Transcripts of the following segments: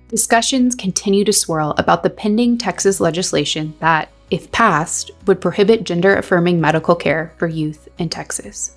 discussions continue to swirl about the pending Texas legislation that, if passed, would prohibit gender-affirming medical care for youth in Texas.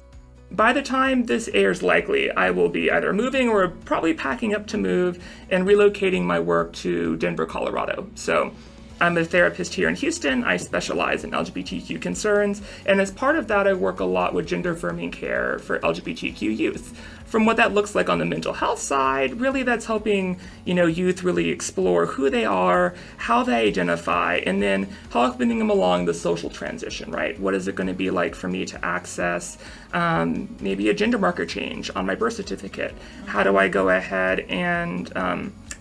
By the time this airs, likely, I will be either moving or probably packing up to move and relocating my work to Denver, Colorado. So I'm a therapist here in Houston. I specialize in LGBTQ concerns, and as part of that, I work a lot with gender-affirming care for LGBTQ youth. From what that looks like on the mental health side, really that's helping, youth really explore who they are, how they identify, and then helping them along the social transition, right? What is it going to be like for me to access maybe a gender marker change on my birth certificate? How do I go ahead and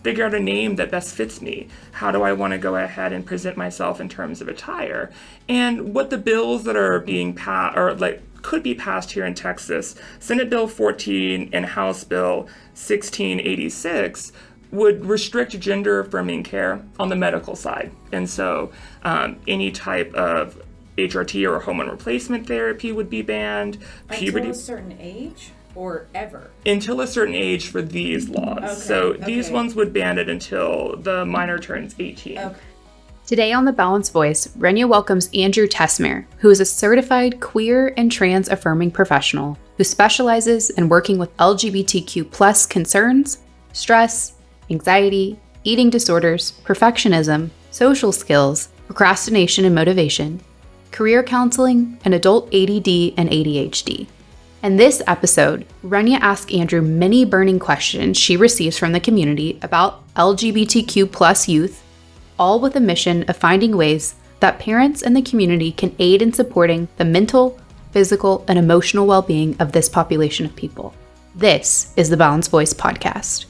figure out a name that best fits me? How do I want to go ahead and present myself in terms of attire? And what the bills that are being passed, or could be passed here in Texas, Senate Bill 14 and House Bill 1686 would restrict gender-affirming care on the medical side. And so any type of HRT or hormone replacement therapy would be banned. Until a certain age? Or ever? Until a certain age for these laws. Okay, so these ones would ban it until the minor turns 18. Okay. Today on The Balanced Voice, Renya welcomes Andrew Tessmer, who is a certified queer and trans affirming professional who specializes in working with LGBTQ+ concerns, stress, anxiety, eating disorders, perfectionism, social skills, procrastination and motivation, career counseling, and adult ADD and ADHD. In this episode, Renya asks Andrew many burning questions she receives from the community about LGBTQ+ youth, all with a mission of finding ways that parents and the community can aid in supporting the mental, physical, and emotional well-being of this population of people. This is the Balanced Voice podcast.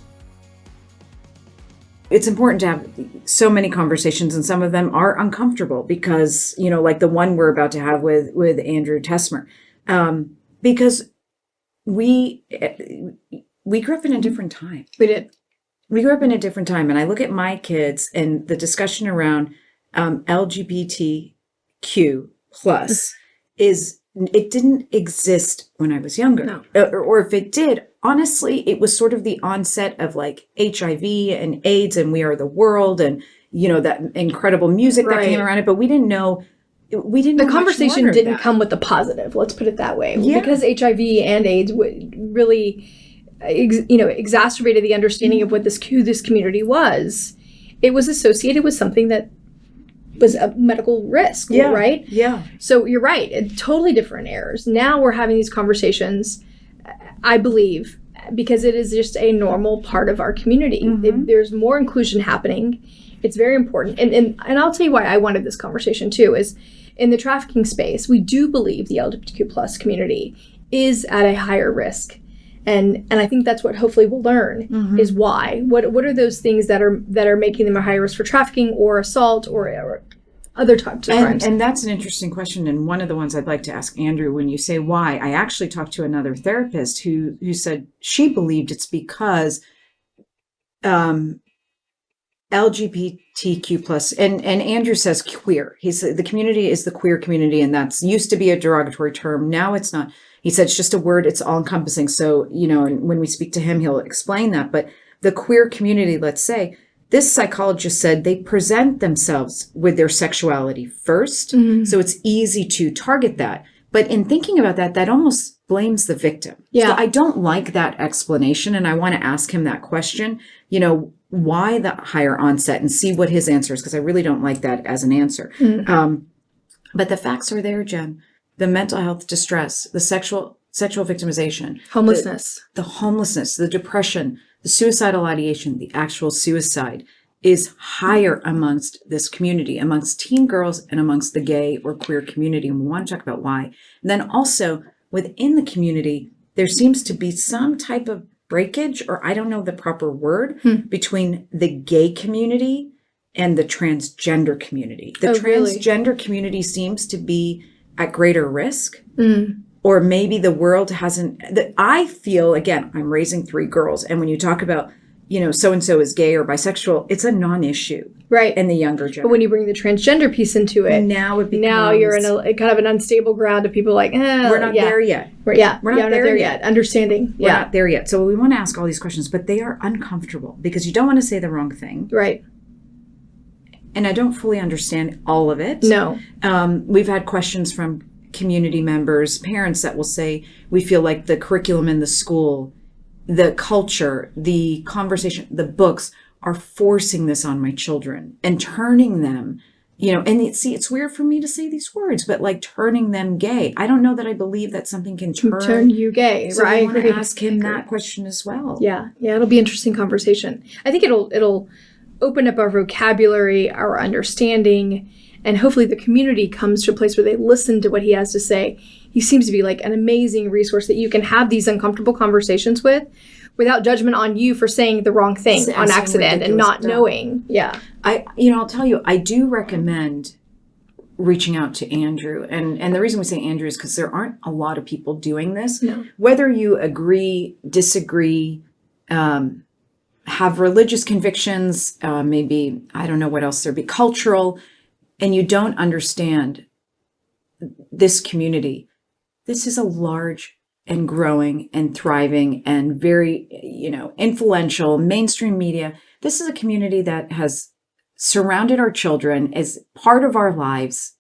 It's important to have so many conversations, and some of them are uncomfortable because, like the one we're about to have with Andrew Tessmer, because we grew up in a different time. We did. We grew up in a different time, and I look at my kids and the discussion around LGBTQ plus it didn't exist when I was younger. No. Or if it did, honestly, it was sort of the onset of like HIV and AIDS and We Are the World and, that incredible music that came around it, but we didn't know. The conversation didn't come with the positive, let's put it that way. Yeah. Because HIV and AIDS really exacerbated the understanding of what who this community was. It was associated with something that was a medical risk, right? Yeah. So you're right, totally different eras. Now we're having these conversations, I believe, because it is just a normal part of our community. Mm-hmm. There's more inclusion happening. It's very important. And I'll tell you why I wanted this conversation too, is in the trafficking space, we do believe the LGBTQ plus community is at a higher risk. And I think that's what hopefully we'll learn is why. What are those things that are making them a higher risk for trafficking or assault or other types of crimes? And that's an interesting question. And one of the ones I'd like to ask Andrew, when you say why, I actually talked to another therapist who said she believed it's because LGBTQ plus, and Andrew says queer. He said the community is the queer community, and that's used to be a derogatory term. Now it's not. He said it's just a word. It's all encompassing. So, and when we speak to him, he'll explain that. But the queer community, let's say, this psychologist said they present themselves with their sexuality first. Mm-hmm. So it's easy to target that. But in thinking about that, that almost blames the victim. Yeah. So I don't like that explanation. And I want to ask him that question, why the higher onset, and see what his answer is, because I really don't like that as an answer. Mm-hmm. But the facts are there, Jen. The mental health distress, the sexual victimization, homelessness, the homelessness, the depression, the suicidal ideation, the actual suicide is higher amongst this community, amongst teen girls and amongst the gay or queer community. And we want to talk about why. And then also within the community, there seems to be some type of breakage, or I don't know the proper word, between the gay community and the transgender community. The transgender community seems to be at greater risk, or maybe the world hasn't. I feel, again, I'm raising 3 girls, and when you talk about so-and-so is gay or bisexual, it's a non-issue Right. in the younger generation. But when you bring the transgender piece into it, now you're in a kind of an unstable ground of people like, we're not there yet. We're not there yet. Understanding. We're not there yet. So we want to ask all these questions, but they are uncomfortable because you don't want to say the wrong thing. Right. And I don't fully understand all of it. No. We've had questions from community members, parents that will say, we feel like the curriculum in the school, the culture, the conversation, the books are forcing this on my children and turning them, and it's weird for me to say these words, but like turning them gay. I don't know that I believe that something can turn you gay. So right. I want to ask him that question as well. Yeah. Yeah. It'll be an interesting conversation. I think it'll open up our vocabulary, our understanding, and hopefully the community comes to a place where they listen to what he has to say. He seems to be like an amazing resource that you can have these uncomfortable conversations with without judgment on you for saying the wrong thing on accident and not knowing. Yeah. I'll tell you, I do recommend reaching out to Andrew. And the reason we say Andrew is because there aren't a lot of people doing this. No. Whether you agree, disagree, have religious convictions, maybe, I don't know what else there'd be, cultural, and you don't understand this community. This is a large and growing and thriving and very, influential mainstream media. This is a community that has surrounded our children as part of our lives.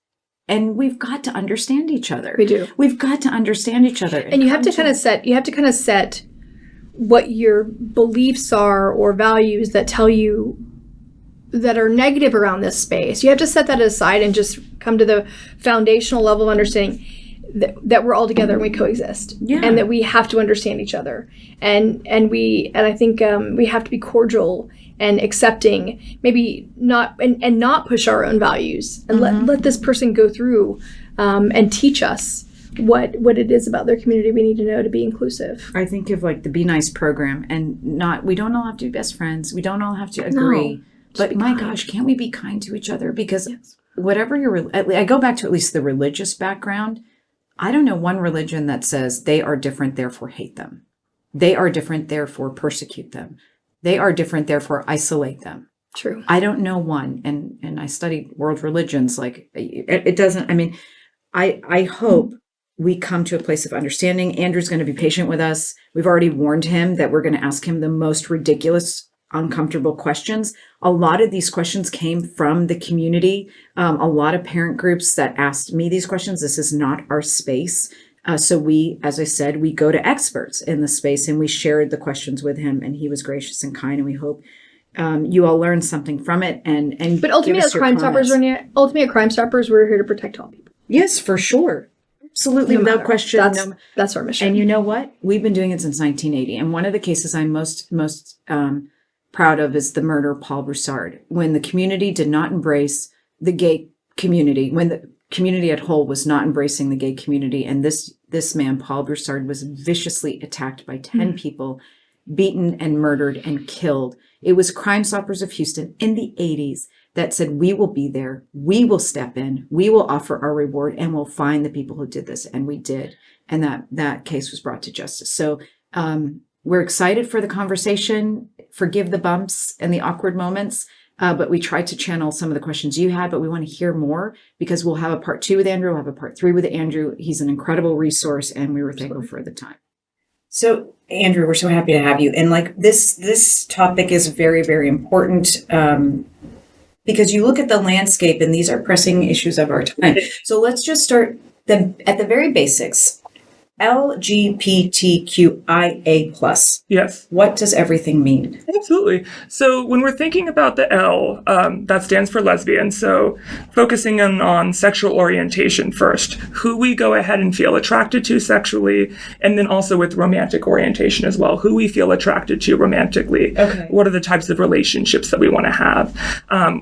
And we've got to understand each other. We do. We've got to understand each other. And you have to kind of set what your beliefs are or values that tell you that are negative around this space. You have to set that aside and just come to the foundational level of understanding that we're all together and we coexist, and that we have to understand each other, and I think we have to be cordial and accepting, maybe not and not push our own values, and let this person go through and teach us what it is about their community we need to know to be inclusive. I think of like the Be Nice program, and we don't all have to be best friends. We don't all have to agree. No, but my gosh, can't we be kind to each other? Because whatever I go back to at least the religious background. I don't know one religion that says they are different, therefore hate them. They are different, therefore persecute them. They are different, therefore isolate them. True. I don't know one. And I studied world religions. Like it doesn't, I hope we come to a place of understanding. Andrew's going to be patient with us. We've already warned him that we're going to ask him the most ridiculous, uncomfortable questions. A lot of these questions came from the community. A lot of parent groups that asked me these questions. This is not our space. So we, as I said, we go to experts in the space, and we shared the questions with him, and he was gracious and kind. And we hope you all learned something from it. But ultimately, as Crime Stoppers, at Crime Stoppers, we're here to protect all people. Yes, for sure. Absolutely, without question. That's our mission. And you know what? We've been doing it since 1980. And one of the cases I'm most proud of is the murder of Paul Broussard, when the community did not embrace the gay community, when the community at whole was not embracing the gay community. And this man, Paul Broussard, was viciously attacked by 10 people, beaten and murdered and killed. It was Crime Stoppers of Houston in the 80s that said, we will be there, we will step in, we will offer our reward, and we'll find the people who did this. And we did. And that case was brought to justice. So we're excited for the conversation. Forgive the bumps and the awkward moments. But we tried to channel some of the questions you had, but we want to hear more, because we'll have a part 2 with Andrew. We'll have a part 3 with Andrew. He's an incredible resource, and we were thankful for the time. So Andrew, we're so happy to have you. And like this topic is very, very important, because you look at the landscape, and these are pressing issues of our time. So let's just start at the very basics. LGBTQIA+. Yes. What does everything mean? Absolutely. So when we're thinking about the L, that stands for lesbian. So focusing on sexual orientation first, who we go ahead and feel attracted to sexually, and then also with romantic orientation as well, who we feel attracted to romantically. Okay. What are the types of relationships that we want to have?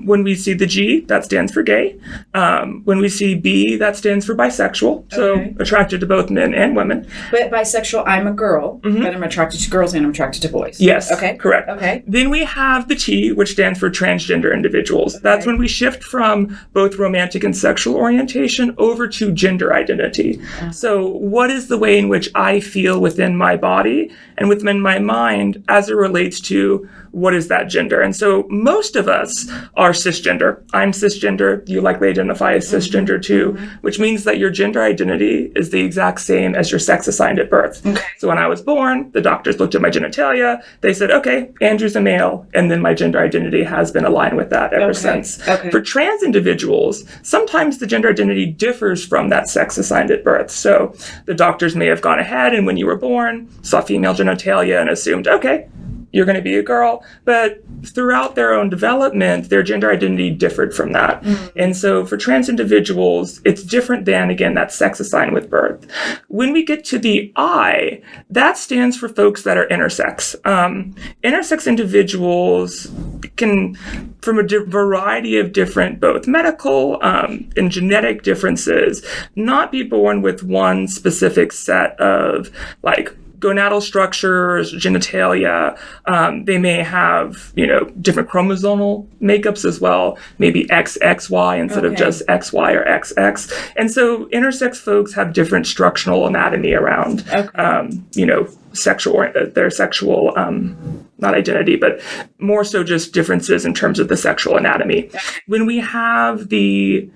When we see the G, that stands for gay. When we see B, that stands for bisexual. So attracted to both men and women. But bisexual, I'm a girl, but I'm attracted to girls and I'm attracted to boys. Yes. Okay. Correct. Okay. Then we have the T, which stands for transgender individuals. Okay. That's when we shift from both romantic and sexual orientation over to gender identity. So what is the way in which I feel within my body and within my mind as it relates to what is that gender? And so most of us are cisgender. I'm cisgender. You likely identify as cisgender too, which means that your gender identity is the exact same as your sex assigned at birth. Okay. So when I was born, the doctors looked at my genitalia. They said, okay, Andrew's a male. And then my gender identity has been aligned with that ever since. Okay. For trans individuals, sometimes the gender identity differs from that sex assigned at birth. So the doctors may have gone ahead and when you were born, saw female genitalia and assumed, okay, you're going to be a girl. But throughout their own development, their gender identity differed from that. And so for trans individuals, it's different than, again, that sex assigned with birth. When we get to the I, that stands for folks that are intersex. Intersex individuals can, from a variety of different, both medical and genetic differences, not be born with one specific set of like gonadal structures, genitalia. They may have, different chromosomal makeups as well, maybe XXY instead of just XY or XX. And so intersex folks have different structural anatomy around, their sexual, not identity, but more so just differences in terms of the sexual anatomy. When we have the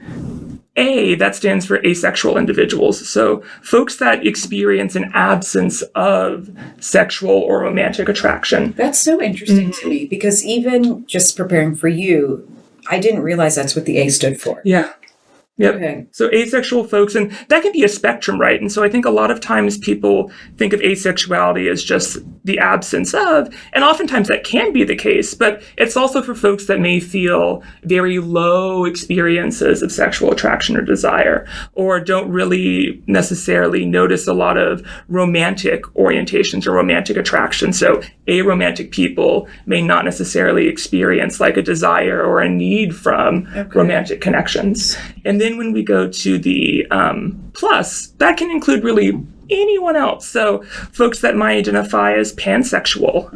A, that stands for asexual individuals. So folks that experience an absence of sexual or romantic attraction. That's so interesting to me because even just preparing for you, I didn't realize that's what the A stood for. Yeah. Yep. Okay. So asexual folks, and that can be a spectrum, right? And so I think a lot of times people think of asexuality as just the absence of, and oftentimes that can be the case, but it's also for folks that may feel very low experiences of sexual attraction or desire, or don't really necessarily notice a lot of romantic orientations or romantic attraction. So aromantic people may not necessarily experience like a desire or a need from romantic connections. And then when we go to the plus, that can include really anyone else. So folks that might identify as pansexual,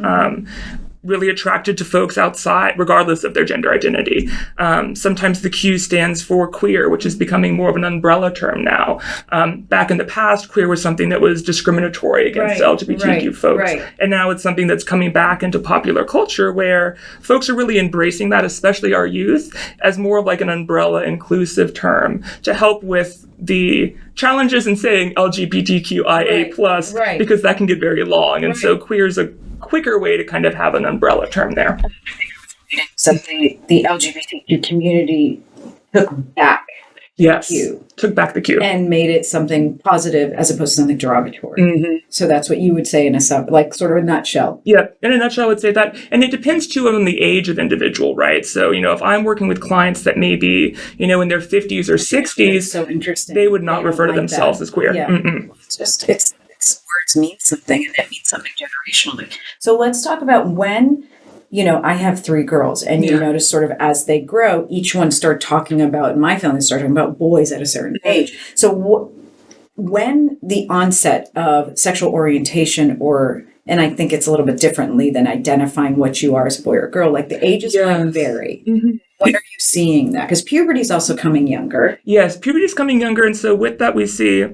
really attracted to folks outside, regardless of their gender identity. Sometimes the Q stands for queer, which is becoming more of an umbrella term now. Back in the past, queer was something that was discriminatory against LGBTQ folks. And now it's something that's coming back into popular culture where folks are really embracing that, especially our youth, as more of like an umbrella inclusive term to help with the challenges in saying LGBTQIA+, because that can get very long. And so queer is a quicker way to kind of have an umbrella term there. Something the LGBTQ community took back took back the Q. And made it something positive as opposed to something derogatory. So that's what you would say in a sort of a nutshell. Yeah, in a nutshell, I would say that. And it depends too on the age of individual, right? So, if I'm working with clients that may be, in their 50s or 60s, so interesting. They would not refer to themselves as queer. Yeah. It's words mean something, and it means something generationally. So let's talk about when, I have 3 girls, and you notice sort of as they grow, each one start talking about, my family start talking about boys at a certain age. So when the onset of sexual orientation and I think it's a little bit differently than identifying what you are as a boy or girl, like the ages might vary. When are you seeing that? Because puberty is also coming younger. Yes, puberty is coming younger. And so with that, we see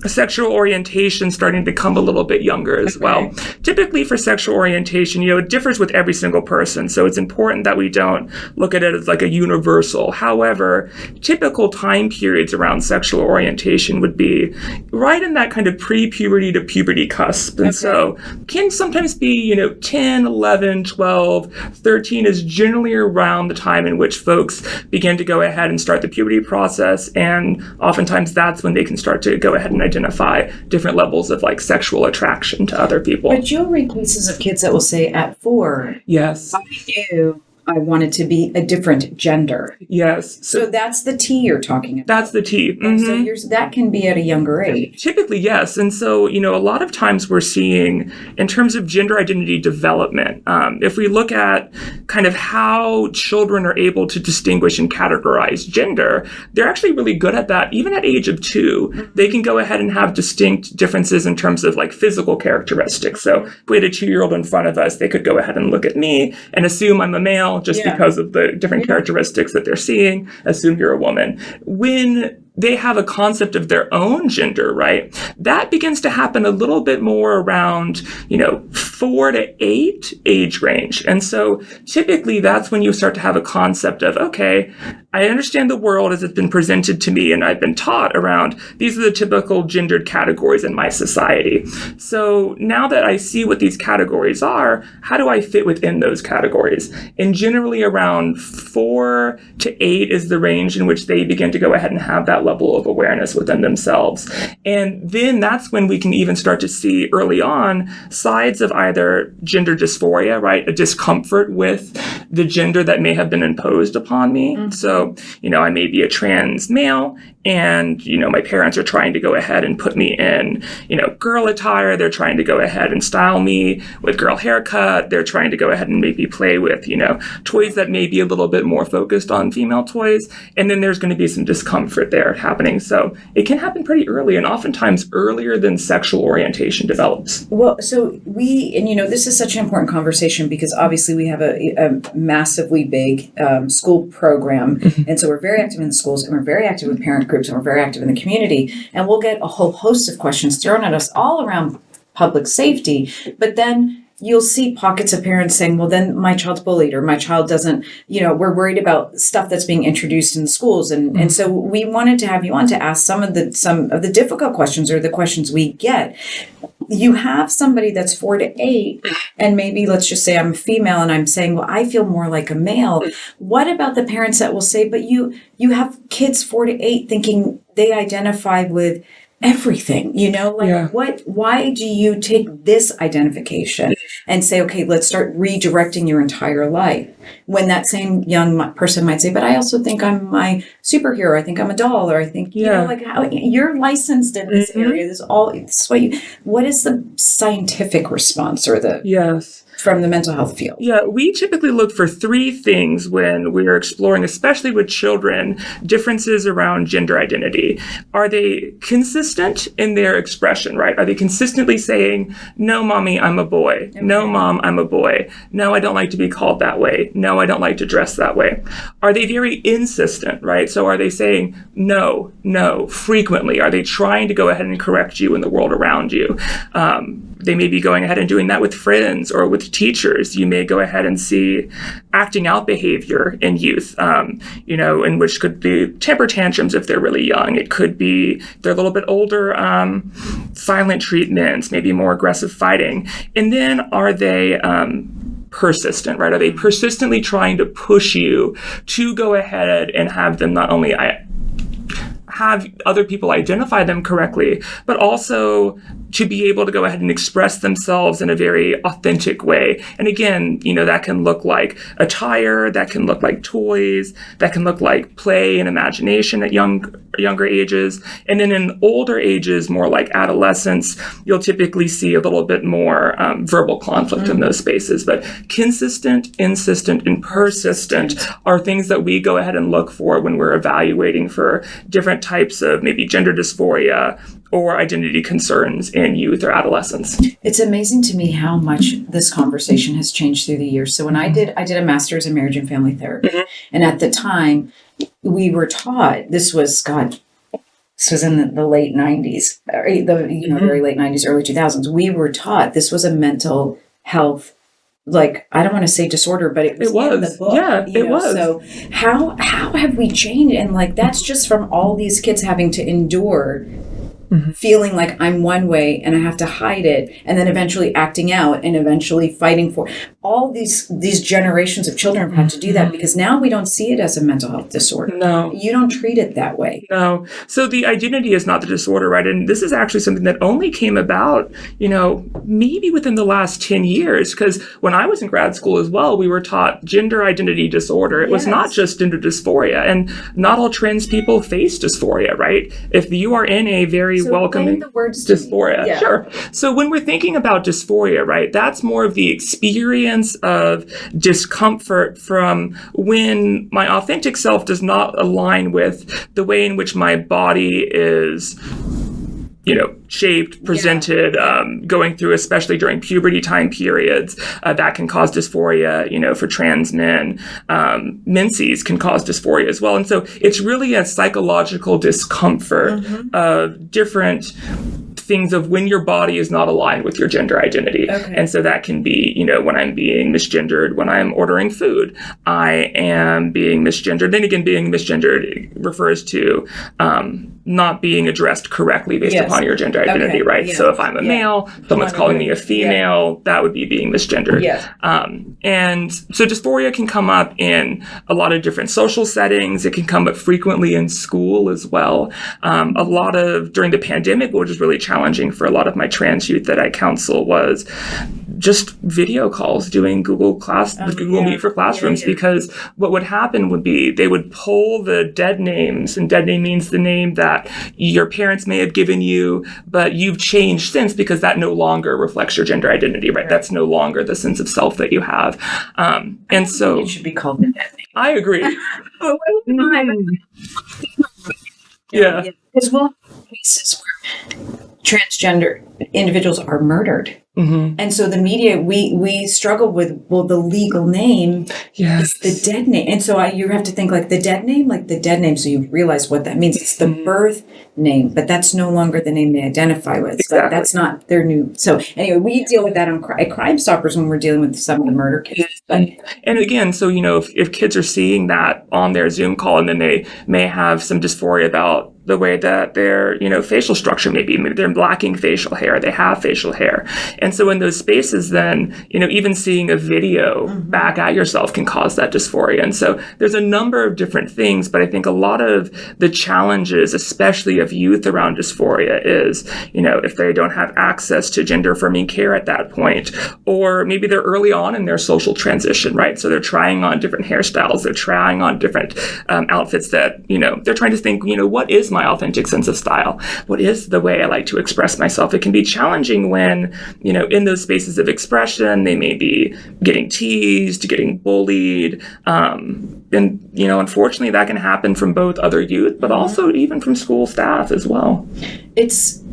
sexual orientation starting to come a little bit younger as well. Typically for sexual orientation, it differs with every single person. So it's important that we don't look at it as like a universal. However, typical time periods around sexual orientation would be right in that kind of pre-puberty to puberty cusp. And so can sometimes be, 10, 11, 12, 13 is generally around the time in which folks begin to go ahead and start the puberty process. And oftentimes that's when they can start to go ahead and identify different levels of like sexual attraction to other people. But you'll read cases of kids that will say at 4, yes, I knew I wanted to be a different gender. Yes. So that's the T you're talking about. That's the T. So that can be at a younger age. Typically, yes. And so, a lot of times we're seeing in terms of gender identity development, if we look at kind of how children are able to distinguish and categorize gender, they're actually really good at that. Even at age of 2, they can go ahead and have distinct differences in terms of like physical characteristics. So if we had a 2-year-old in front of us, they could go ahead and look at me and assume I'm a male just because of the different characteristics that they're seeing, assume you're a woman. When they have a concept of their own gender, right? That begins to happen a little bit more around, 4 to 8 age range. And so typically that's when you start to have a concept of, okay, I understand the world as it's been presented to me and I've been taught around, these are the typical gendered categories in my society. So now that I see what these categories are, how do I fit within those categories? And generally around 4 to 8 is the range in which they begin to go ahead and have that level of awareness within themselves. And then that's when we can even start to see early on sides of either gender dysphoria, right? A discomfort with the gender that may have been imposed upon me. Mm-hmm. So, I may be a trans male and, my parents are trying to go ahead and put me in, girl attire. They're trying to go ahead and style me with girl haircut. They're trying to go ahead and maybe play with, toys that may be a little bit more focused on female toys. And then there's going to be some discomfort there happening. So it can happen pretty early and oftentimes earlier than sexual orientation develops. Well, so this is such an important conversation because obviously we have a massively big school program. Mm-hmm. And so we're very active in the schools and we're very active with parent groups and we're very active in the community. And we'll get a whole host of questions thrown at us all around public safety. But then you'll see pockets of parents saying, well, then my child's bullied or my child doesn't, we're worried about stuff that's being introduced in the schools. And so we wanted to have you on to ask some of the difficult questions or the questions we get. You have somebody that's 4 to 8 and maybe let's just say I'm a female and I'm saying, well, I feel more like a male. What about the parents that will say, but you have kids 4 to 8 thinking they identify with everything, why do you take this identification and say, okay, let's start redirecting your entire life? When that same young person might say, but I also think I'm my superhero. I think I'm a doll, or I think, how you're licensed in this area. What is the scientific response or from the mental health field? Yeah, we typically look for 3 things when we're exploring, especially with children, differences around gender identity. Are they consistent in their expression, right? Are they consistently saying, no, mommy, I'm a boy. Okay. No, mom, I'm a boy. No, I don't like to be called that way. No, I don't like to dress that way. Are they very insistent, right? So are they saying no, frequently? Are they trying to go ahead and correct you in the world around you? They may be going ahead and doing that with friends or with teachers. You may go ahead and see acting out behavior in youth, in which could be temper tantrums if they're really young. It could be, if they're a little bit older, silent treatments, maybe more aggressive fighting. And then are they persistent, right? Are they persistently trying to push you to go ahead and have them not only have other people identify them correctly, but also to be able to go ahead and express themselves in a very authentic way. And again, that can look like attire, that can look like toys, that can look like play and imagination at younger ages. And then in older ages, more like adolescence, you'll typically see a little bit more verbal conflict in those spaces. But consistent, insistent, and persistent are things that we go ahead and look for when we're evaluating for different types of maybe gender dysphoria or identity concerns in youth or adolescents. It's amazing to me how much this conversation has changed through the years. So when I did a master's in marriage and family therapy, and at the time we were taught, this was in the late 90s, very late 90s, early 2000s. We were taught this was a mental health, I don't want to say disorder, but it was in the book. Yeah, it was. So how have we changed? And that's just from all these kids having to endure feeling like I'm one way and I have to hide it, and then eventually acting out and eventually fighting for all these generations of children have had to do that because now we don't see it as a mental health disorder. No. You don't treat it that way. No. So the identity is not the disorder, right? And this is actually something that only came about, maybe within the last 10 years, because when I was in grad school as well, we were taught gender identity disorder. It was not just gender dysphoria, and not all trans people face dysphoria, right? If you are in a very welcoming the words dysphoria. Yeah. Sure. So when we're thinking about dysphoria, right, that's more of the experience of discomfort from when my authentic self does not align with the way in which my body is shaped, presented, going through, especially during puberty time periods, that can cause dysphoria, for trans men. Menses can cause dysphoria as well. And so it's really a psychological discomfort of different things of when your body is not aligned with your gender identity. Okay. And so that can be, when I'm being misgendered, when I'm ordering food, I am being misgendered. Then again, being misgendered refers to not being addressed correctly based upon your gender identity, right? Yeah. So if I'm a male, someone's calling me a female, that would be being misgendered. Yeah. And so dysphoria can come up in a lot of different social settings. It can come up frequently in school as well. During the pandemic, which was really challenging for a lot of my trans youth that I counsel, was just video calls, doing Google Meet for classrooms, because what would happen would be they would pull the dead names, and dead name means the name that your parents may have given you, but you've changed since because that no longer reflects your gender identity, right? That's no longer the sense of self that you have. And so it should be called the dead name. I agree. Yeah. Because we'll have cases where transgender individuals are murdered. And so the media, we struggle with, the legal name is the dead name. And so you have to think like the dead name, so you realize what that means. It's the birth name, but that's no longer the name they identify with. Exactly. That's not their new. So anyway, we deal with that at Crime Stoppers when we're dealing with some of the murder cases. And again, so, if kids are seeing that on their Zoom call, and then they may have some dysphoria about the way that their, facial structure maybe they're lacking facial hair, they have facial hair. And so in those spaces, then, even seeing a video back at yourself can cause that dysphoria. And so there's a number of different things, but I think a lot of the challenges, especially of youth around dysphoria, is, if they don't have access to gender affirming care at that point, or maybe they're early on in their social transition, right? So they're trying on different hairstyles, they're trying on different outfits that, they're trying to think, what is my authentic sense of style? What is the way I like to express myself? It can be challenging when, in those spaces of expression, they may be getting teased, getting bullied. And, unfortunately, that can happen from both other youth, but also even from school staff as well. It's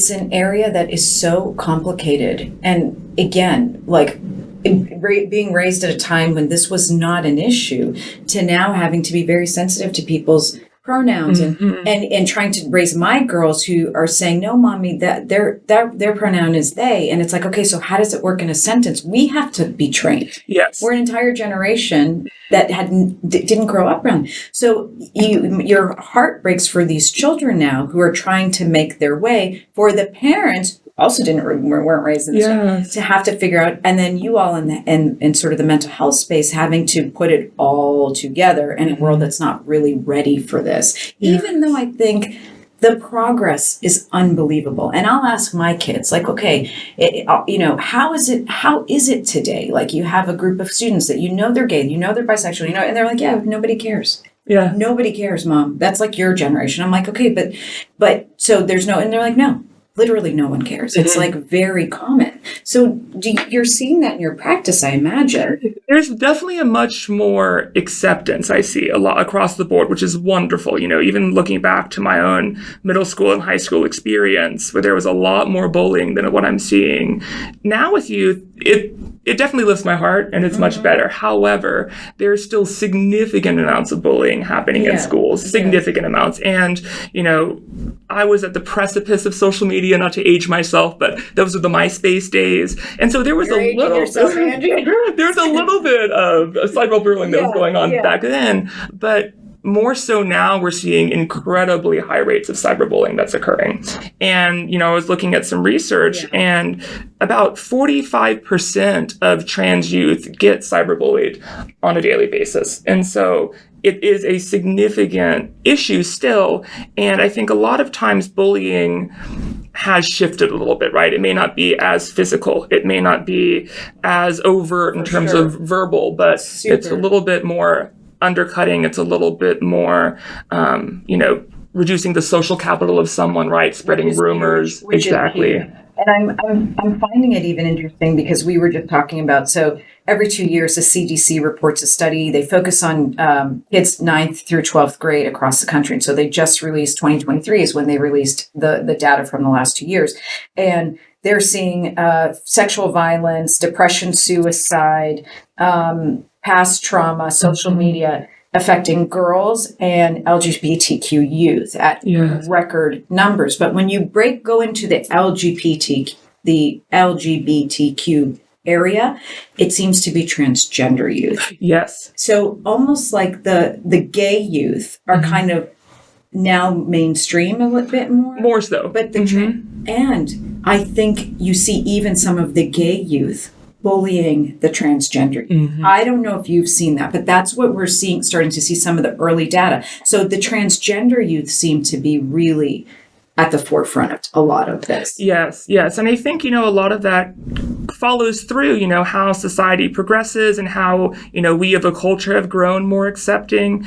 an area that is so complicated. And again, being raised at a time when this was not an issue, to now having to be very sensitive to people's pronouns and trying to raise my girls who are saying, no, mommy, that their pronoun is they. And it's like, okay, so how does it work in a sentence? We have to be trained. Yes. We're an entire generation that didn't grow up around. So your heart breaks for these children now who are trying to make their way, for the parents also weren't raised in this, to have to figure out, and then you all in sort of the mental health space having to put it all together in a world that's not really ready for this. Even though I think the progress is unbelievable. And I'll ask my kids, okay, how is it today? You have a group of students that they're gay, they're bisexual, and they're like, yeah, nobody cares. Yeah. Nobody cares, Mom. That's your generation. I'm like, okay, but so there's no, and they're like, no. Literally no one cares. It's very common. So you're seeing that in your practice, I imagine. There's definitely a much more acceptance I see a lot across the board, which is wonderful. Even looking back to my own middle school and high school experience, where there was a lot more bullying than what I'm seeing now with youth, it definitely lifts my heart, and it's much better. However, there's still significant amounts of bullying happening in schools, significant amounts. And, I was at the precipice of social media, not to age myself, but those were the MySpace days. And so there was there was a little bit of cyberbullying that was going on back then. But more so now, we're seeing incredibly high rates of cyberbullying that's occurring. And, I was looking at some research, and about 45% of trans youth get cyberbullied on a daily basis. And so it is a significant issue still. And I think a lot of times bullying has shifted a little bit, right? It may not be as physical. It may not be as overt in terms of verbal, but it's a little bit more undercutting. It's a little bit more, reducing the social capital of someone, right? Spreading rumors. Exactly. And I'm finding it even interesting because we were just talking about, so every 2 years, the CDC reports a study. They focus on kids 9th through 12th grade across the country. And so they just released 2023 is when they released the data from the last 2 years. And they're seeing sexual violence, depression, suicide, past trauma, social media affecting girls and LGBTQ youth at record numbers. But when you go into the LGBTQ area, it seems to be transgender youth. Yes. So almost like the gay youth are kind of now mainstream a little bit more. More so. But and I think you see even some of the gay youth bullying the transgender. I don't know if you've seen that, but that's what we're starting to see some of the early data. So the transgender youth seem to be really at the forefront of a lot of this. Yes. And I think, a lot of that follows through, how society progresses and how, we of a culture have grown more accepting,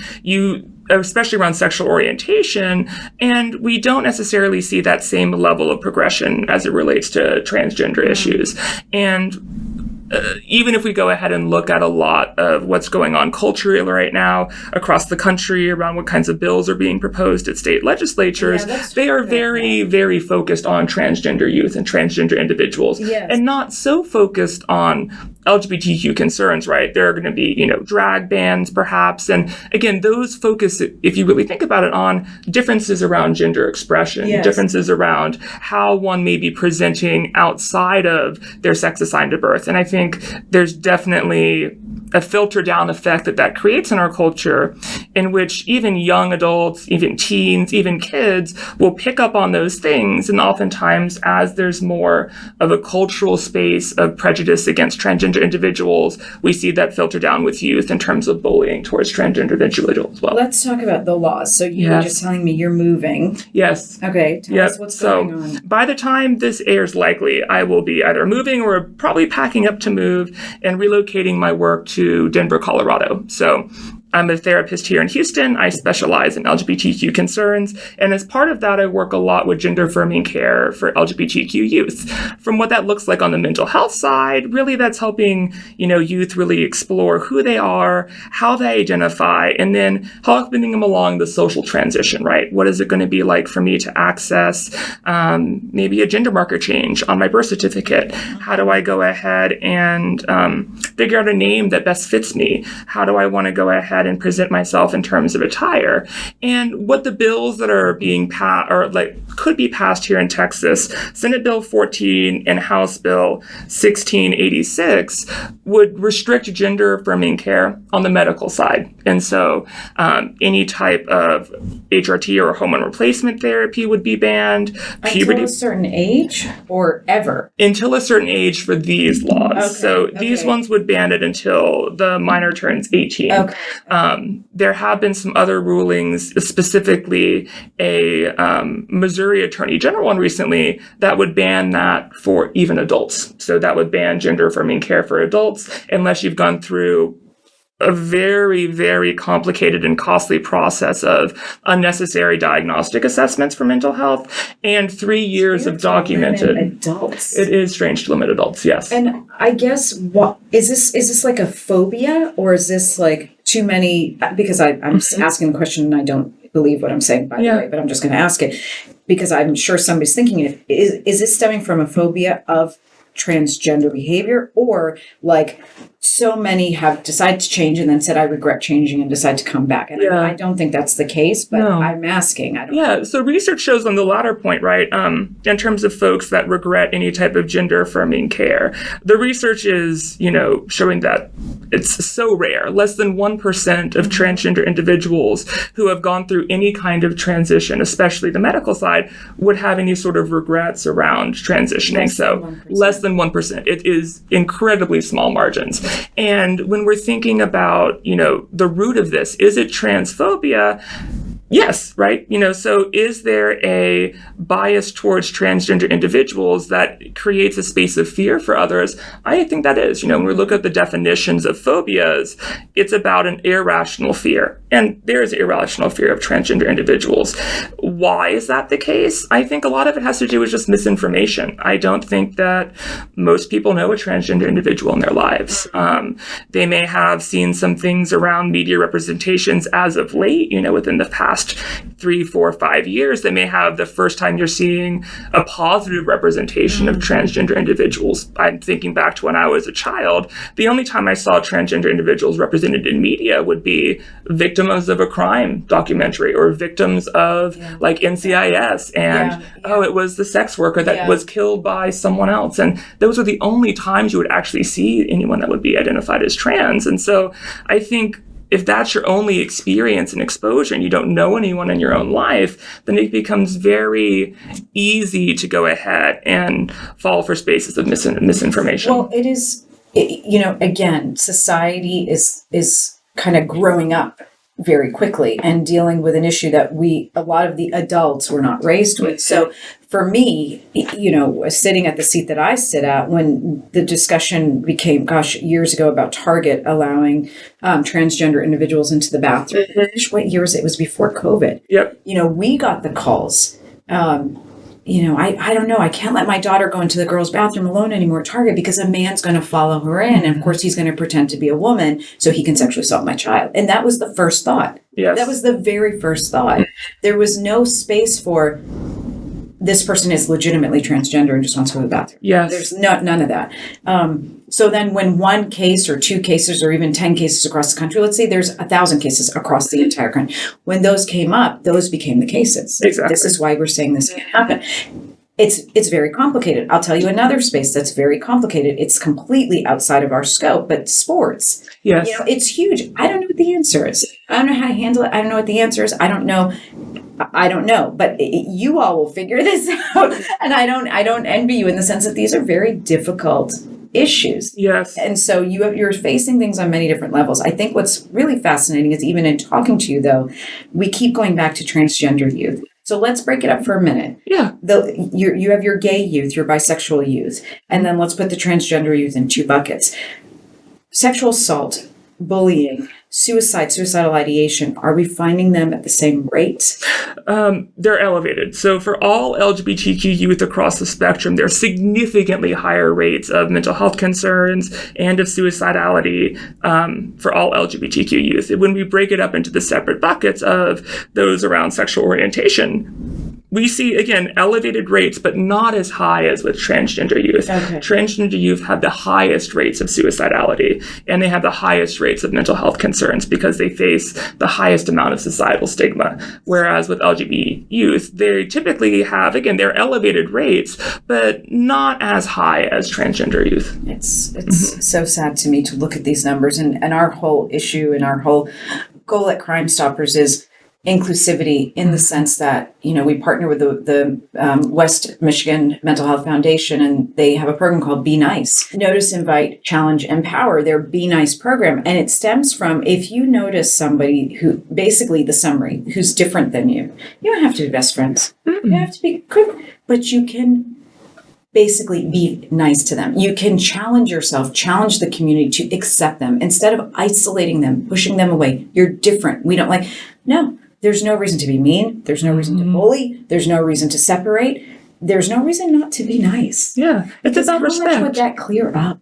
especially around sexual orientation, and we don't necessarily see that same level of progression as it relates to transgender issues. And even if we go ahead and look at a lot of what's going on culturally right now across the country around what kinds of bills are being proposed at state legislatures, they are very, very focused on transgender youth and transgender individuals, and not so focused on LGBTQ concerns, right? There are going to be, drag bans perhaps. And again, those focus, if you really think about it, on differences around gender expression, differences around how one may be presenting outside of their sex assigned at birth. And I think there's definitely a filter down effect that creates in our culture, in which even young adults, even teens, even kids will pick up on those things. And oftentimes, as there's more of a cultural space of prejudice against transgender individuals, we see that filter down with youth in terms of bullying towards transgender individuals as well. Let's talk about the laws. So you were just telling me you're moving. Yes. Okay. Tell us what's going on. By the time this airs, likely I will be either moving or probably packing up to move and relocating my work to Denver, Colorado. So I'm a therapist here in Houston. I specialize in LGBTQ concerns. And as part of that, I work a lot with gender affirming care for LGBTQ youth. From what that looks like on the mental health side, really that's helping, youth really explore who they are, how they identify, and then helping them along the social transition, right? What is it going to be like for me to access maybe a gender marker change on my birth certificate? How do I go ahead and figure out a name that best fits me? How do I want to go ahead and present myself in terms of attire? And what the bills that are being passed, or could be passed here in Texas, Senate Bill 14 and House Bill 1686, would restrict gender affirming care on the medical side. And so any type of HRT or hormone replacement therapy would be banned. Until a certain age or ever? Until a certain age for these laws. These ones would ban it until the minor turns 18. There have been some other rulings, specifically a Missouri Attorney General one recently, that would ban that for even adults. So that would ban gender affirming care for adults unless you've gone through a very, very complicated and costly process of unnecessary diagnostic assessments for mental health and 3 years of documented adults. It is strange to limit adults, yes. And I guess what is this like a phobia, or is this like too many? Because I'm asking the question and I don't believe what I'm saying, by the way, but I'm just going to ask it because I'm sure somebody's thinking it. Is this stemming from a phobia of transgender behavior, or like so many have decided to change and then said, I regret changing, and decide to come back? And I don't think that's the case, but I'm asking. I don't know. So research shows on the latter point, right, in terms of folks that regret any type of gender affirming care, the research is, showing that it's so rare. Less than 1% of transgender individuals who have gone through any kind of transition, especially the medical side, would have any sort of regrets around transitioning. Less than 1%. It is incredibly small margins. And when we're thinking about, the root of this, is it transphobia? Yes, right? So is there a bias towards transgender individuals that creates a space of fear for others? I think that is. When we look at the definitions of phobias, it's about an irrational fear. And there is irrational fear of transgender individuals. why is that the case? I think a lot of it has to do with just misinformation. I don't think that most people know a transgender individual in their lives. They may have seen some things around media representations as of late, within the past 3, 4, 5 years. They may have the first time you're seeing a positive representation of transgender individuals. I'm thinking back to when I was a child. The only time I saw transgender individuals represented in media would be victims of a crime documentary or victims of like NCIS and it was the sex worker that was killed by someone else, and those are the only times you would actually see anyone that would be identified as trans. And so I think if that's your only experience and exposure and you don't know anyone in your own life, then it becomes very easy to go ahead and fall for spaces of misinformation. Well, it is, again, society is kind of growing up very quickly and dealing with an issue that a lot of the adults were not raised with. So for me, sitting at the seat that I sit at, when the discussion became, years ago, about Target allowing transgender individuals into the bathroom, what year was it? It was before COVID. Yep. We got the calls. I don't know. I can't let my daughter go into the girls' bathroom alone anymore at Target because a man's going to follow her in. And of course, he's going to pretend to be a woman so he can sexually assault my child. And that was the first thought. Yes. That was the very first thought. There was no space for this person is legitimately transgender and just wants to go to the bathroom. Yes. There's none of that. So then when one case or 2 cases or even 10 cases across the country, let's say there's 1,000 cases across the entire country. When those came up, those became the cases. Exactly. This is why we're saying this can't happen. It's very complicated. I'll tell you another space that's very complicated. It's completely outside of our scope, but sports. Yes. It's huge. I don't know what the answer is. I don't know how to handle it. I don't know what the answer is. I don't know, but you all will figure this out. And I don't envy you in the sense that these are very difficult issues. Yes. And so you're facing things on many different levels. I think what's really fascinating is even in talking to you, though, we keep going back to transgender youth. So let's break it up for a minute. Yeah. You have your gay youth, your bisexual youth, and then let's put the transgender youth in 2 buckets. Sexual assault, bullying, suicidal ideation, are we finding them at the same rate? They're elevated. So for all LGBTQ youth across the spectrum, there are significantly higher rates of mental health concerns and of suicidality for all LGBTQ youth. When we break it up into the separate buckets of those around sexual orientation, we see, again, elevated rates, but not as high as with transgender youth. Okay. Transgender youth have the highest rates of suicidality, and they have the highest rates of mental health concerns because they face the highest amount of societal stigma. Whereas with LGBT youth, they typically have, again, they're elevated rates, but not as high as transgender youth. It's so sad to me to look at these numbers, and our whole issue and our whole goal at Crime Stoppers is inclusivity in the sense that, we partner with the West Michigan Mental Health Foundation, and they have a program called Be Nice. Notice, invite, challenge, empower, their Be Nice program. And it stems from, if you notice somebody who, basically the summary, who's different than you don't have to be best friends. You don't have to be good, but you can basically be nice to them. You can challenge yourself, challenge the community to accept them instead of isolating them, pushing them away. You're different. We don't no. There's no reason to be mean. There's no reason to bully. There's no reason to separate. There's no reason not to be nice. Yeah, it's about respect. How much would that clear up?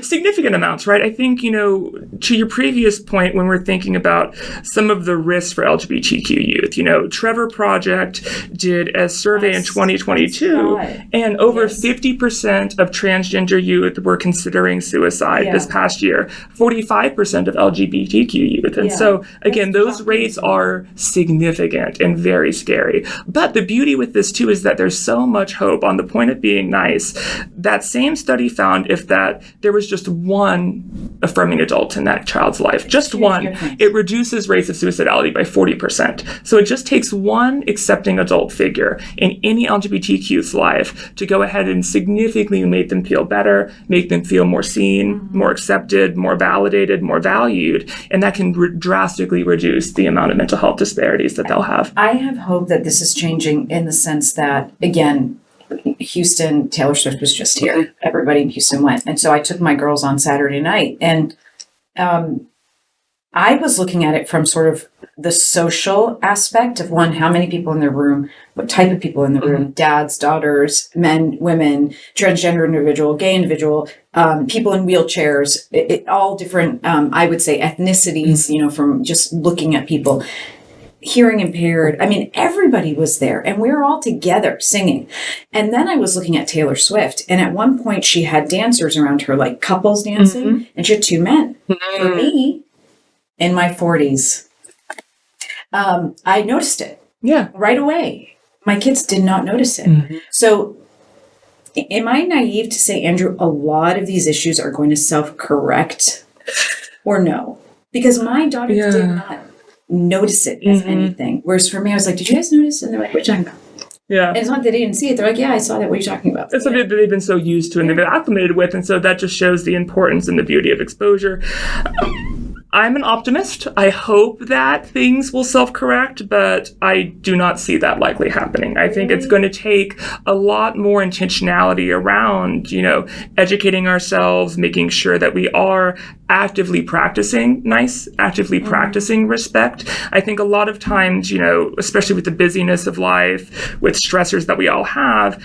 Significant amounts, right? I think, to your previous point, when we're thinking about some of the risks for LGBTQ youth, Trevor Project did a survey in 2022, and over 50% of transgender youth were considering suicide this past year, 45% of LGBTQ youth. And so, again, those rates are significant and very scary. But the beauty with this, too, is that there's so much hope. On the point of being nice, that same study found that there was just one affirming adult in that child's life, just one, it reduces rates of suicidality by 40%. So it just takes one accepting adult figure in any LGBTQ's life to go ahead and significantly make them feel better, make them feel more seen, more accepted, more validated, more valued, and that can drastically reduce the amount of mental health disparities that they'll have. I have hope that this is changing in the sense that, again, Houston, Taylor Swift was just here. Everybody in Houston went. And so I took my girls on Saturday night, and I I was looking at it from sort of the social aspect of one, how many people in the room, what type of people in the room, dads, daughters, men, women, transgender individual, gay individual, people in wheelchairs, all different, I would say ethnicities, from just looking at people. Hearing impaired. I mean, everybody was there and we were all together singing. And then I was looking at Taylor Swift. And at one point she had dancers around her, like couples dancing, and she had 2 men. For me, in my 40s, I noticed it. Yeah. Right away. My kids did not notice it. So am I naive to say, Andrew, a lot of these issues are going to self-correct or no? Because my daughter did not notice it as anything. Whereas for me, I was like, did you guys notice? And they're like, what are you talking about? Yeah. And it's not that they didn't see it. They're like, yeah, I saw that. What are you talking about? It's something that they've been so used to and they've been acclimated with. And so that just shows the importance and the beauty of exposure. I'm an optimist. I hope that things will self-correct, but I do not see that likely happening. I think it's going to take a lot more intentionality around, educating ourselves, making sure that we are actively practicing actively practicing respect. I think a lot of times, especially with the busyness of life, with stressors that we all have,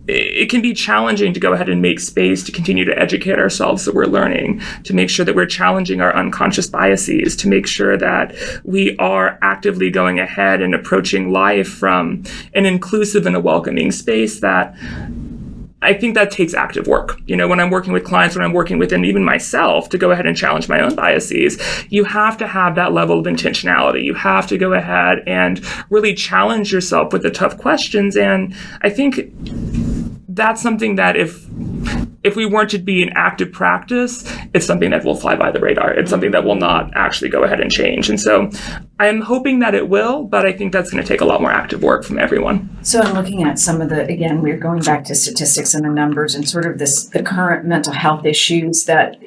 it can be challenging to go ahead and make space to continue to educate ourselves so we're learning, to make sure that we're challenging our unconscious biases, to make sure that we are actively going ahead and approaching life from an inclusive and a welcoming space. That I think that takes active work. When I'm working with clients, when I'm working within even myself to go ahead and challenge my own biases, you have to have that level of intentionality. You have to go ahead and really challenge yourself with the tough questions. And I think that's something that if we weren't to be in active practice, it's something that will fly by the radar. It's something that will not actually go ahead and change. And so I'm hoping that it will, but I think that's going to take a lot more active work from everyone. So I'm looking at some of again, we're going back to statistics and the numbers and sort of the current mental health issues that,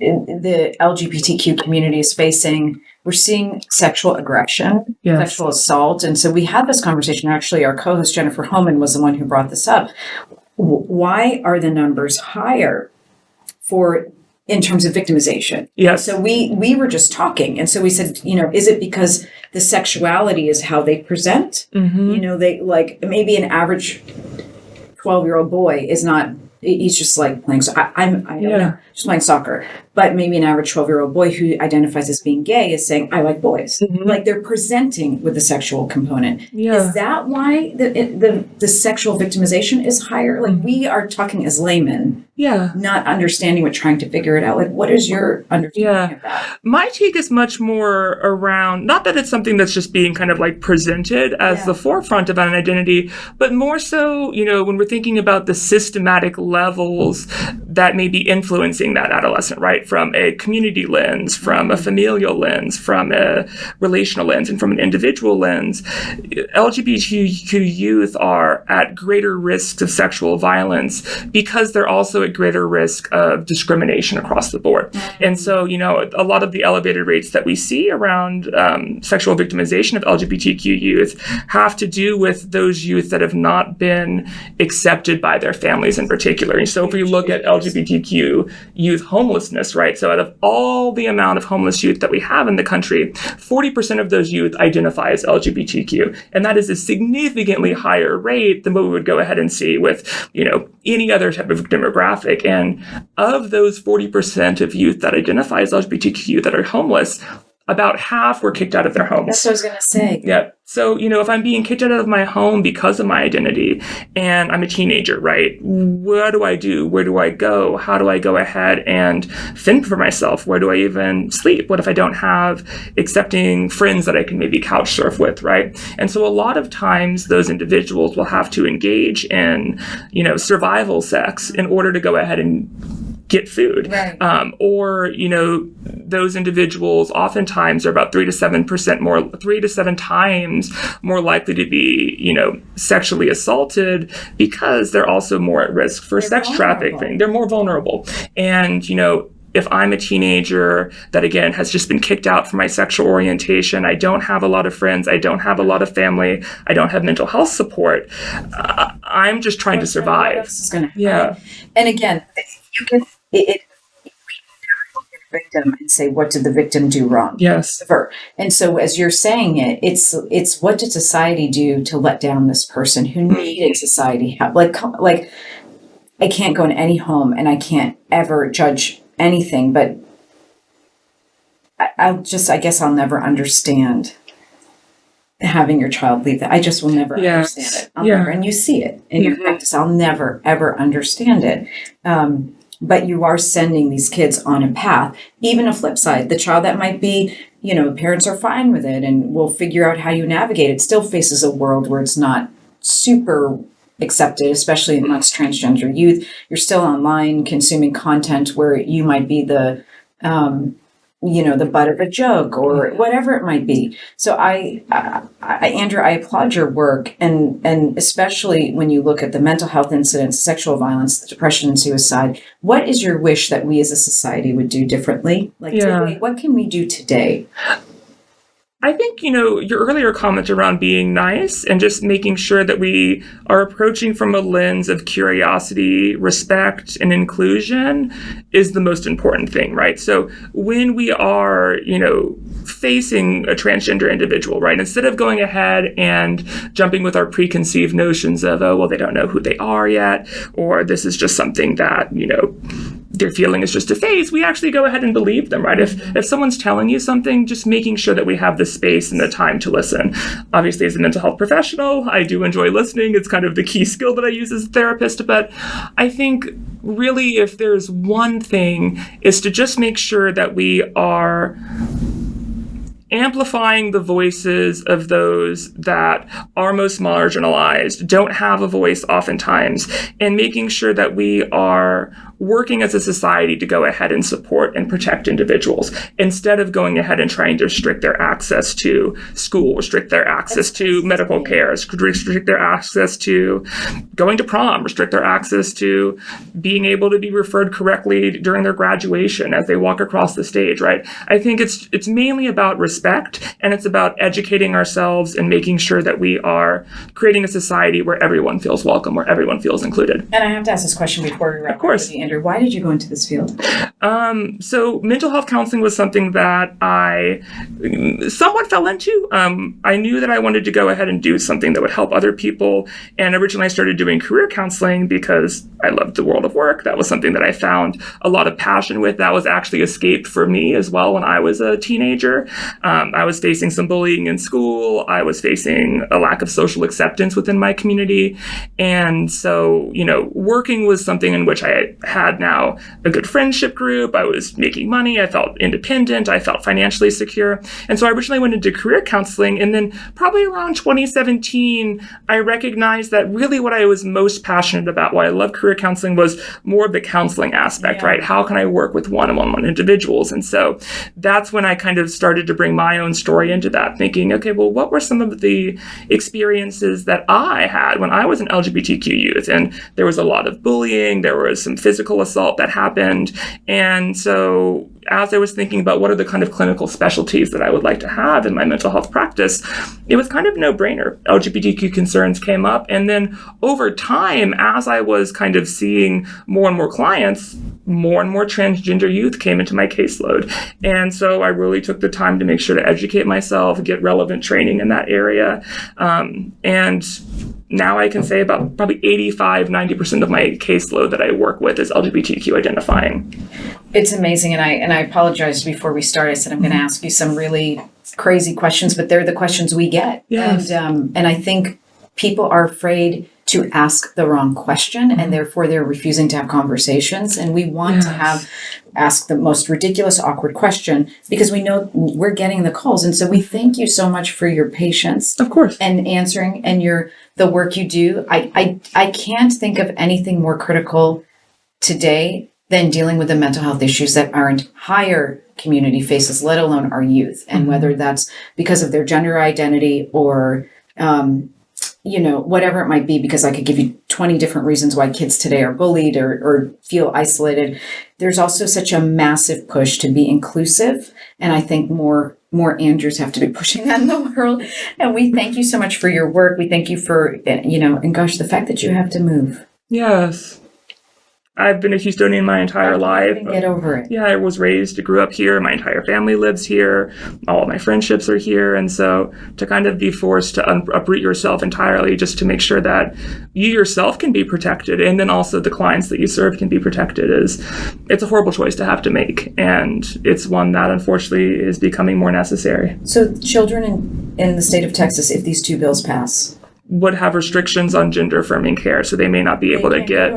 the LGBTQ community is facing. We're seeing sexual aggression, sexual assault. And so we had this conversation. Actually, our co-host Jennifer Homan was the one who brought this up. Why are the numbers higher in terms of victimization? Yes. So we were just talking. And so we said, is it because the sexuality is how they present? They like maybe an average 12-year-old boy is not, he's just like playing. So I don't know, just playing soccer. But maybe an average 12-year-old boy who identifies as being gay is saying, I like boys. Like they're presenting with the sexual component. Is that why the sexual victimization is higher? Like we are talking as laymen, not understanding but trying to figure it out. Like what is your understanding of that? My take is much more around, not that it's something that's just being kind of like presented as the forefront of an identity, but more so, when we're thinking about the systematic levels that may be influencing that adolescent, right? From a community lens, from a familial lens, from a relational lens, and from an individual lens, LGBTQ youth are at greater risks of sexual violence because they're also at greater risk of discrimination across the board. And so, a lot of the elevated rates that we see around sexual victimization of LGBTQ youth have to do with those youth that have not been accepted by their families in particular. And so if we look at LGBTQ youth homelessness, right? So out of all the amount of homeless youth that we have in the country, 40% of those youth identify as LGBTQ. And that is a significantly higher rate than what we would go ahead and see with, any other type of demographic. And of those 40% of youth that identify as LGBTQ that are homeless, about half were kicked out of their homes. That's what I was going to say. Yeah. So, if I'm being kicked out of my home because of my identity and I'm a teenager, right? What do I do? Where do I go? How do I go ahead and fend for myself? Where do I even sleep? What if I don't have accepting friends that I can maybe couch surf with, right? And so a lot of times those individuals will have to engage in, survival sex in order to go ahead and get food. Right. Or, those individuals oftentimes are about 3 to 7 times more likely to be, sexually assaulted because they're also more at risk for sex trafficking. They're more vulnerable. And, if I'm a teenager that, again, has just been kicked out from my sexual orientation, I don't have a lot of friends, I don't have a lot of family, I don't have mental health support, I'm just trying to survive. What else is going to happen? And again, you can, victim and say, what did the victim do wrong? Yes. And so as you're saying it, it's what did society do to let down this person who needed society help? Like I can't go in any home and I can't ever judge anything, but I guess I'll never understand having your child leave that. I just will never understand it. I'll never, and you see it in your practice. I'll never, ever understand it. But you are sending these kids on a path. Even a flip side, the child that might be, parents are fine with it and will figure out how you navigate it, still faces a world where it's not super accepted, especially amongst transgender youth. You're still online consuming content where you might be the butt of a joke or whatever it might be. So Andrew, I applaud your work, and especially when you look at the mental health incidents, sexual violence, depression, and suicide. What is your wish that we as a society would do differently? Today, what can we do today? I think, your earlier comment around being nice and just making sure that we are approaching from a lens of curiosity, respect, and inclusion is the most important thing, right? So when we are, facing a transgender individual, right, instead of going ahead and jumping with our preconceived notions of, oh, well, they don't know who they are yet, or this is just something that, their feeling is just a phase, we actually go ahead and believe them, right? If someone's telling you something, just making sure that we have the space and the time to listen. Obviously, as a mental health professional, I do enjoy listening. It's kind of the key skill that I use as a therapist. But I think really if there's one thing is to just make sure that we are amplifying the voices of those that are most marginalized, don't have a voice oftentimes, and making sure that we are working as a society to go ahead and support and protect individuals instead of going ahead and trying to restrict their access to school, restrict their access to medical care, restrict their access to going to prom, restrict their access to being able to be referred correctly during their graduation as they walk across the stage, right? I think it's mainly about respect, and it's about educating ourselves and making sure that we are creating a society where everyone feels welcome, where everyone feels included. And I have to ask this question before we wrap up. Of course. Andrew, why did you go into this field? So mental health counseling was something that I somewhat fell into. I knew that I wanted to go ahead and do something that would help other people. And originally I started doing career counseling because I loved the world of work. That was something that I found a lot of passion with. That was actually escape for me as well when I was a teenager. I was facing some bullying in school. I was facing a lack of social acceptance within my community. And so, working was something in which I had now a good friendship group. I was making money. I felt independent. I felt financially secure. And so I originally went into career counseling. And then probably around 2017, I recognized that really what I was most passionate about, why I love career counseling, was more of the counseling aspect, right? How can I work with one-on-one individuals? And so that's when I kind of started to bring my own story into that, thinking, okay, well, what were some of the experiences that I had when I was an LGBTQ youth? And there was a lot of bullying. There was some physical assault that happened. And so as I was thinking about what are the kind of clinical specialties that I would like to have in my mental health practice, it was kind of no-brainer. LGBTQ concerns came up. And then over time, as I was kind of seeing more and more clients, more and more transgender youth came into my caseload. And so I really took the time to make sure to educate myself, get relevant training in that area. And now I can say about probably 85-90% of my caseload that I work with is LGBTQ identifying. It's amazing. And I apologized before we started. I said I'm going to ask you some really crazy questions, but they're the questions we get. Yes. And I think people are afraid to ask the wrong question, and therefore they're refusing to have conversations. And we want to ask the most ridiculous, awkward question because we know we're getting the calls. And so we thank you so much for your patience, of course, and answering and the work you do. I can't think of anything more critical today than dealing with the mental health issues that our entire community faces, let alone our youth. And whether that's because of their gender identity or, whatever it might be, because I could give you 20 different reasons why kids today are bullied or feel isolated. There's also such a massive push to be inclusive. And I think more Andrews have to be pushing that in the world. And we thank you so much for your work. We thank you for, and gosh, the fact that you have to move. Yes. I've been a Houstonian my entire life. Get over it. Yeah, I grew up here. My entire family lives here. All of my friendships are here. And so to kind of be forced to uproot yourself entirely just to make sure that you yourself can be protected and then also the clients that you serve can be protected it's a horrible choice to have to make. And it's one that unfortunately is becoming more necessary. So children in the state of Texas, if these two bills pass, would have restrictions on gender affirming care, so they may not be able to get.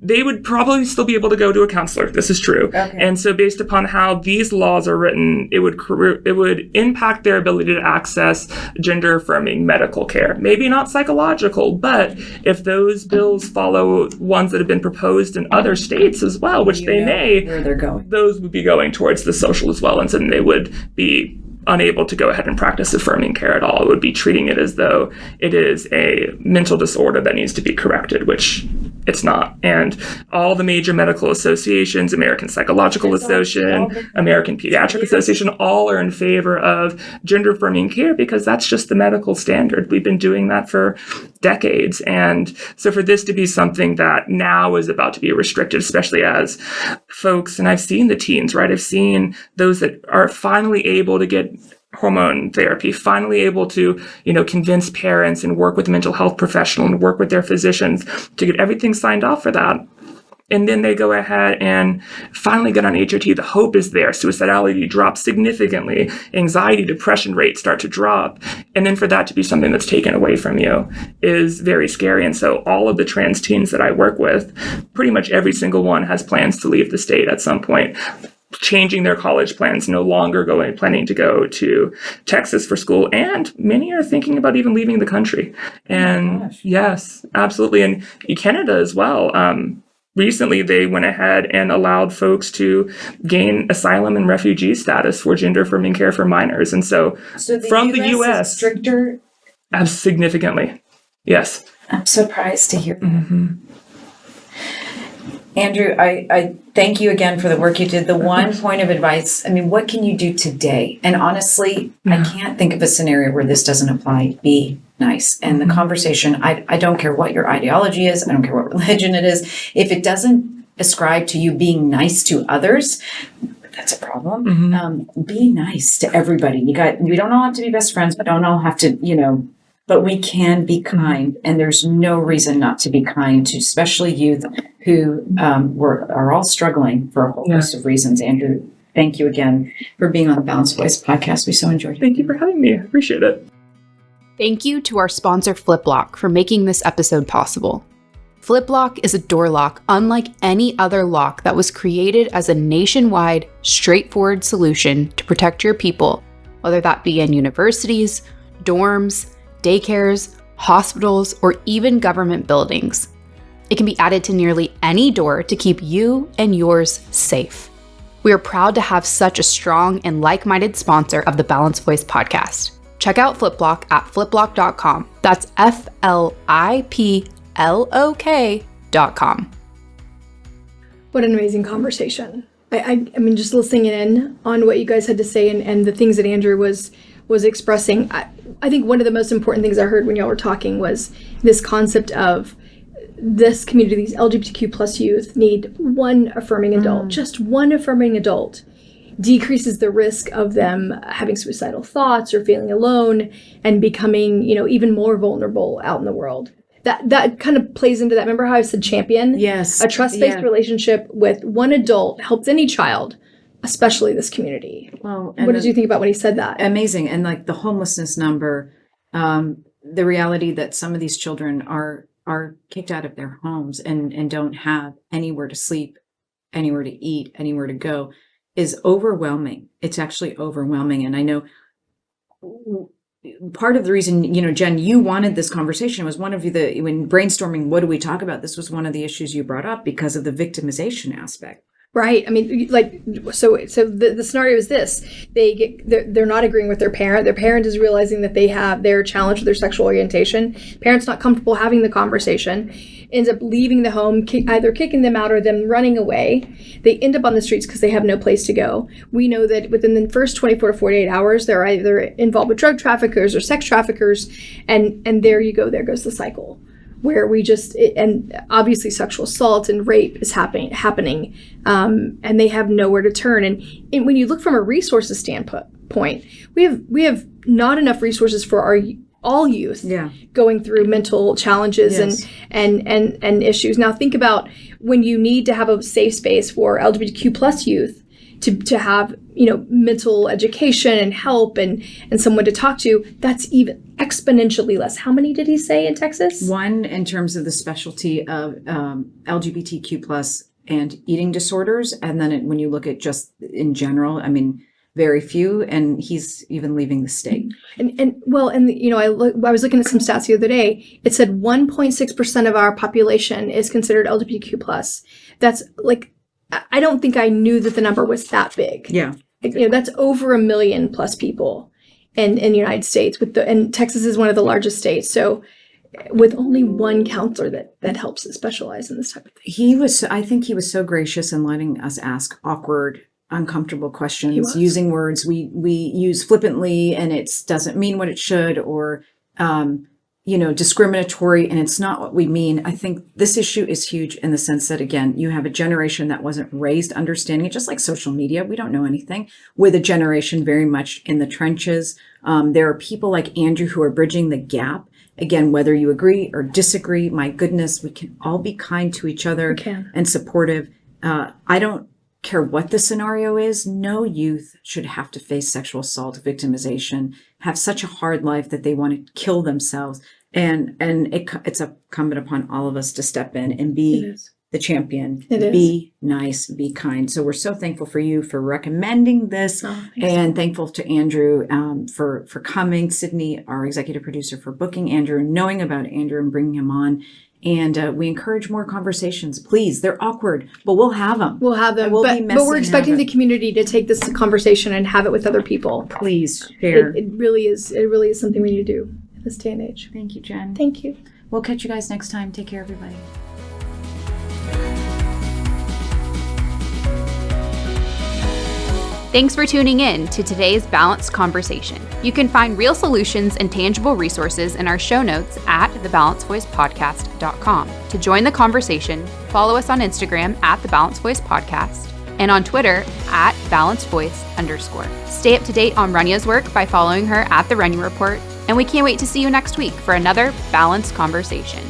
They would probably still be able to go to a counselor. This is true, and so based upon how these laws are written, it would impact their ability to access gender affirming medical care. Maybe not psychological, but if those bills follow ones that have been proposed in other states as well, which they may, where they're going, those would be going towards the social as well, and so then they would be unable to go ahead and practice affirming care at all. It would be treating it as though it is a mental disorder that needs to be corrected, which it's not. And all the major medical associations, American Psychological Association, American Pediatric Association, all are in favor of gender affirming care because that's just the medical standard. We've been doing that for decades. And so for this to be something that now is about to be restricted, especially as folks, and I've seen the teens, right? I've seen those that are finally able to get hormone therapy, finally able to, convince parents and work with a mental health professional and work with their physicians to get everything signed off for that. And then they go ahead and finally get on HRT. The hope is there. Suicidality drops significantly. Anxiety, depression rates start to drop. And then for that to be something that's taken away from you is very scary. And so all of the trans teens that I work with, pretty much every single one has plans to leave the state at some point, changing their college plans, no longer planning to go to Texas for school. And many are thinking about even leaving the country. And yes, absolutely. And Canada as well. Recently, they went ahead and allowed folks to gain asylum and refugee status for gender affirming care for minors. And so from the U.S. is stricter? Significantly. Yes. I'm surprised to hear that. Mm-hmm. Andrew, I thank you again for the work you did. The one point of advice, what can you do today? And honestly, I can't think of a scenario where this doesn't apply. Be nice. And the conversation, I don't care what your ideology is. I don't care what religion it is. If it doesn't ascribe to you being nice to others, that's a problem. Mm-hmm. Be nice to everybody. We don't all have to be best friends. We don't all have to, but we can be kind, and there's no reason not to be kind to especially youth who are all struggling for a whole host of reasons. Andrew, thank you again for being on the Balanced Voice podcast. We so enjoyed it. Thank you for having me. I appreciate it. Thank you to our sponsor, FlipLock, for making this episode possible. FlipLock is a door lock unlike any other lock that was created as a nationwide, straightforward solution to protect your people, whether that be in universities, dorms, daycares, hospitals, or even government buildings. It can be added to nearly any door to keep you and yours safe. We are proud to have such a strong and like-minded sponsor of the Balanced Voice podcast. Check out FlipLock at fliplock.com. That's FLIPLOK.com. What an amazing conversation. I mean, just listening in on what you guys had to say and the things that Andrew was expressing, I think one of the most important things I heard when y'all were talking was this concept of this community, these LGBTQ plus youth need one affirming adult, just one affirming adult decreases the risk of them having suicidal thoughts or feeling alone and becoming, even more vulnerable out in the world. That kind of plays into that. Remember how I said champion? Yes. A trust-based relationship with one adult helps any child, especially this community. Well, what did you think about when he said that? Amazing. And like the homelessness number, the reality that some of these children are kicked out of their homes and don't have anywhere to sleep, anywhere to eat, anywhere to go is overwhelming. It's actually overwhelming. And I know part of the reason, Jen, you wanted this conversation was one of when brainstorming, what do we talk about? This was one of the issues you brought up because of the victimization aspect. Right. I mean, so the scenario is this: they're not agreeing with their parent. Their parent is realizing that they're challenged with their sexual orientation. Parent's not comfortable having the conversation. Ends up leaving the home, either kicking them out or them running away. They end up on the streets because they have no place to go. We know that within the first 24 to 48 hours, they're either involved with drug traffickers or sex traffickers, and there you go. There goes the cycle. where and obviously sexual assault and rape is happening, and they have nowhere to turn. And when you look from a resources standpoint, we have not enough resources for all youth going through mental challenges and issues. Now think about when you need to have a safe space for LGBTQ plus youth to have, mental education and help and someone to talk to. That's even exponentially less. How many did he say in Texas? 1 in terms of the specialty of LGBTQ plus and eating disorders. And then when you look at just in general, I mean, very few, and he's even leaving the state. I was looking at some stats the other day. It said 1.6% of our population is considered LGBTQ plus. That's like, I don't think I knew that the number was that big. Yeah, that's over 1 million plus people in the United States. And Texas is one of the largest states. So, with only one counselor that helps specialize in this type of thing. I think he was so gracious in letting us ask awkward, uncomfortable questions, using words we use flippantly and it doesn't mean what it should, or discriminatory, and it's not what we mean. I think this issue is huge in the sense that, again, you have a generation that wasn't raised understanding it, just like social media. We don't know anything, with a generation very much in the trenches. There are people like Andrew who are bridging the gap. Again, whether you agree or disagree, my goodness, we can all be kind to each other and supportive. I don't care what the scenario is. No youth should have to face sexual assault, victimization, have such a hard life that they want to kill themselves. And it's incumbent upon all of us to step in and be the champion, be nice, be kind. So we're so thankful for you for recommending this, and thankful to Andrew for coming, Sydney, our executive producer, for booking Andrew, knowing about Andrew and bringing him on. And we encourage more conversations. Please, they're awkward, but we'll have them. We'll have them. But we're expecting the community to take this conversation and have it with other people. Please share. It really is. It really is something we need to do in this day and age. Thank you, Jen. Thank you. We'll catch you guys next time. Take care, everybody. Thanks for tuning in to today's Balanced Conversation. You can find real solutions and tangible resources in our show notes at thebalancedvoicepodcast.com. To join the conversation, follow us on Instagram at The Balanced Voice Podcast and on Twitter at @BalancedVoice_. Stay up to date on Renya's work by following her at The Renya Report, and we can't wait to see you next week for another Balanced Conversation.